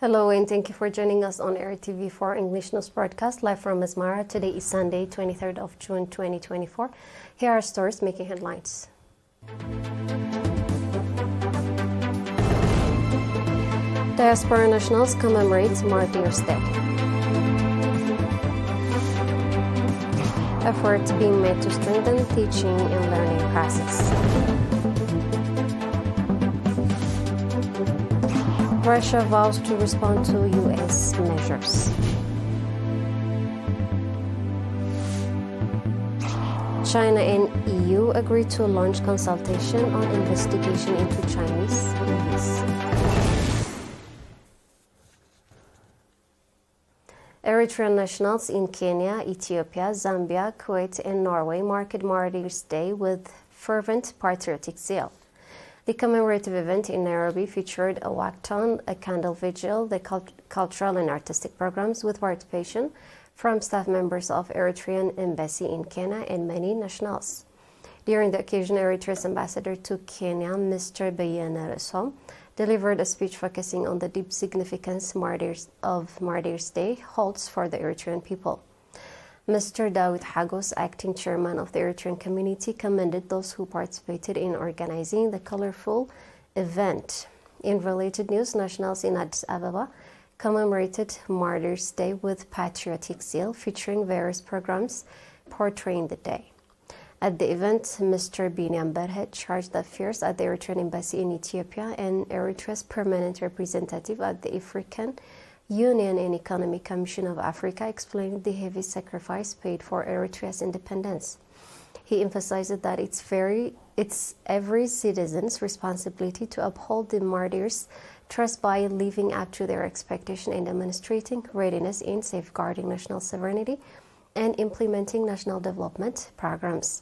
Hello and thank you for joining us on ERi-TV for English News Broadcast live from Asmara. Today is Sunday, 23rd of June 2024. Here are stories making headlines. Diaspora nationals commemorate Martyrs' Day. Efforts being made to strengthen teaching and learning process. Russia vows to respond to U.S. measures. China and EU agree to launch consultation on investigation into Chinese EVs. Eritrean nationals in Kenya, Ethiopia, Zambia, Kuwait, and Norway marked Martyrs' Day with fervent patriotic zeal. The commemorative event in Nairobi featured a walkathon, a candle vigil, the cultural and artistic programs with participation from staff members of Eritrean embassy in Kenya and many nationals. During the occasion, Eritrea's ambassador to Kenya, Mr. Bayana Resom, delivered a speech focusing on the deep significance Martyrs' Day holds for the Eritrean people. Mr. David Hagos, acting chairman of the Eritrean community, commended those who participated in organizing the colorful event. In related news, nationals in Addis Ababa commemorated Martyrs' Day with patriotic zeal, featuring various programs portraying the day. At the event, Mr. Binyam Berhet, chargé d'affaires at the Eritrean embassy in Ethiopia and Eritrea's permanent representative at the African Union and Economic Commission of Africa, explained the heavy sacrifice paid for Eritrea's independence. He emphasized that it's every citizen's responsibility to uphold the martyrs' trust by living up to their expectation and demonstrating readiness in safeguarding national sovereignty and implementing national development programs.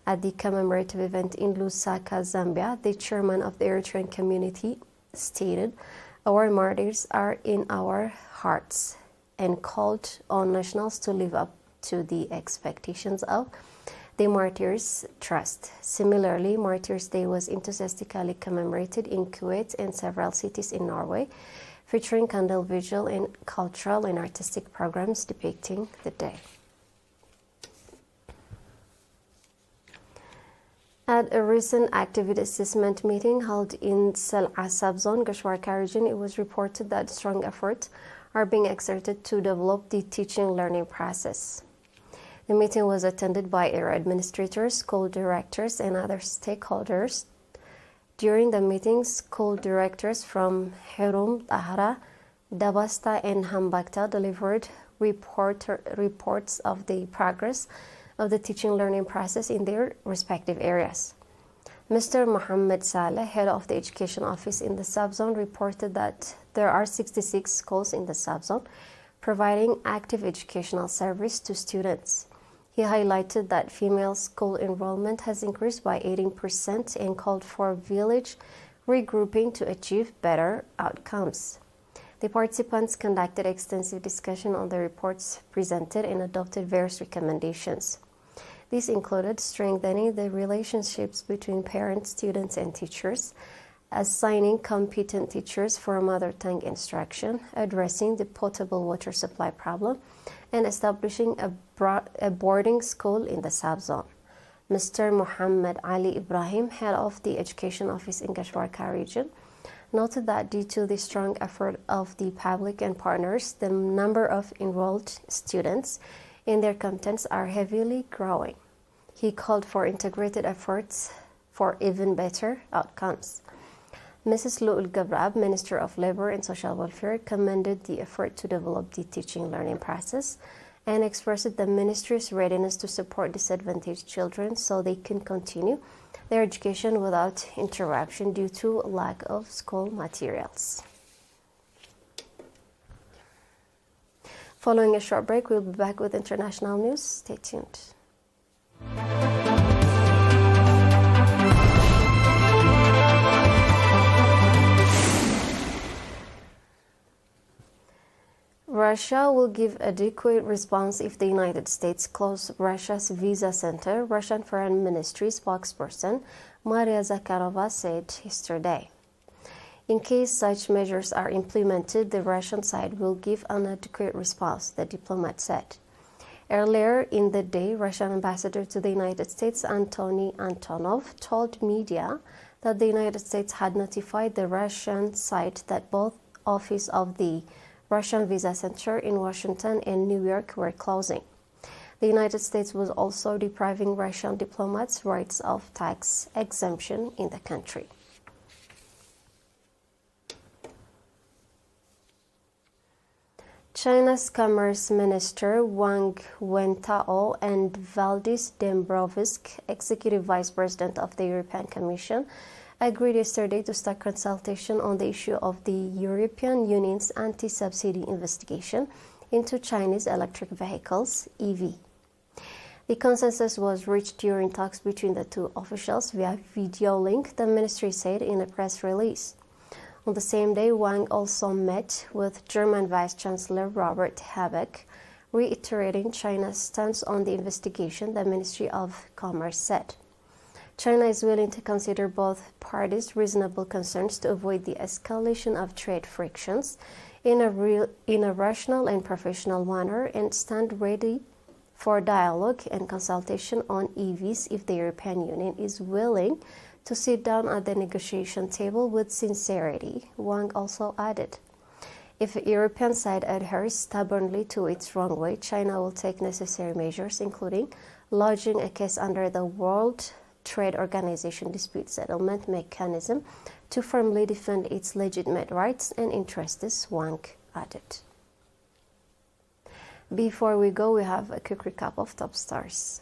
At the commemorative event in Lusaka, Zambia, the chairman of the Eritrean community stated, "Our martyrs are in our hearts," and called on nationals to live up to the expectations of the martyrs' trust. Similarly, Martyrs' Day was enthusiastically commemorated in Kuwait and several cities in Norway, featuring candle vigil and cultural and artistic programs depicting the day. At a recent activity assessment meeting held in Sel'a subzone, Gashwarka region, it was reported that strong efforts are being exerted to develop the teaching-learning process. The meeting was attended by area administrators, school directors, and other stakeholders. During the meeting, school directors from Herum, Tahara, Dabasta, and Hambakta delivered reports of the progress of the teaching-learning process in their respective areas. Mr. Mohammed Saleh, head of the education office in the subzone, reported that there are 66 schools in the subzone providing active educational service to students. He highlighted that female school enrollment has increased by 18% and called for village regrouping to achieve better outcomes. The participants conducted extensive discussion on the reports presented and adopted various recommendations. These included strengthening the relationships between parents, students, and teachers, assigning competent teachers for mother tongue instruction, addressing the potable water supply problem, and establishing a boarding school in the subzone. Mr. Muhammad Ali Ibrahim, head of the education office in Gashwarka region, noted that due to the strong effort of the public and partners, the number of enrolled students in their contents are heavily growing. He called for integrated efforts for even better outcomes. Mrs. Lu'ul Gabrab, Minister of Labor and Social Welfare, commended the effort to develop the teaching-learning process and expressed the ministry's readiness to support disadvantaged children so they can continue their education without interruption due to lack of school materials. Following a short break, we'll be back with international news. Stay tuned. Russia will give adequate response if the United States close Russia's visa center, Russian Foreign Ministry spokesperson Maria Zakharova said yesterday. In case such measures are implemented, the Russian side will give an adequate response, the diplomat said. Earlier in the day, Russian ambassador to the United States, Antony Antonov, told media that the United States had notified the Russian side that both offices of the Russian Visa Center in Washington and New York were closing. The United States was also depriving Russian diplomats' rights of tax exemption in the country. China's Commerce Minister Wang Wentao and Valdis Dombrovskis, Executive Vice President of the European Commission, agreed yesterday to start consultation on the issue of the European Union's anti-subsidy investigation into Chinese electric vehicles, EV. The consensus was reached during talks between the two officials via video link, the ministry said in a press release. On the same day, Wang also met with German Vice Chancellor Robert Habeck, reiterating China's stance on the investigation, the Ministry of Commerce said. China is willing to consider both parties' reasonable concerns to avoid the escalation of trade frictions in a rational and professional manner and stand ready for dialogue and consultation on EVs if the European Union is willing to sit down at the negotiation table with sincerity, Wang also added. If the European side adheres stubbornly to its wrong way, China will take necessary measures, including lodging a case under the World Trade Organization dispute settlement mechanism to firmly defend its legitimate rights and interests, Wang added. Before we go, we have a quick recap of top stars.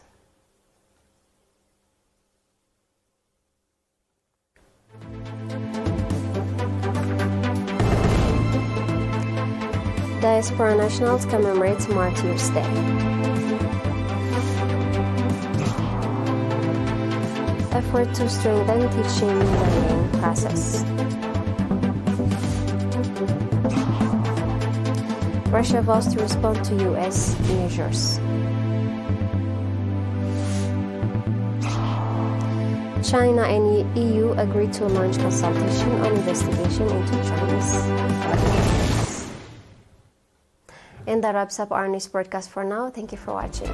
Diaspora Nationals commemorates Martyrs' Day. Effort to strengthen teaching learning process. Russia vows to respond to U.S. measures. China and EU agreed to launch consultation on investigation into Chinese elections. And that wraps up our news broadcast for now. Thank you for watching.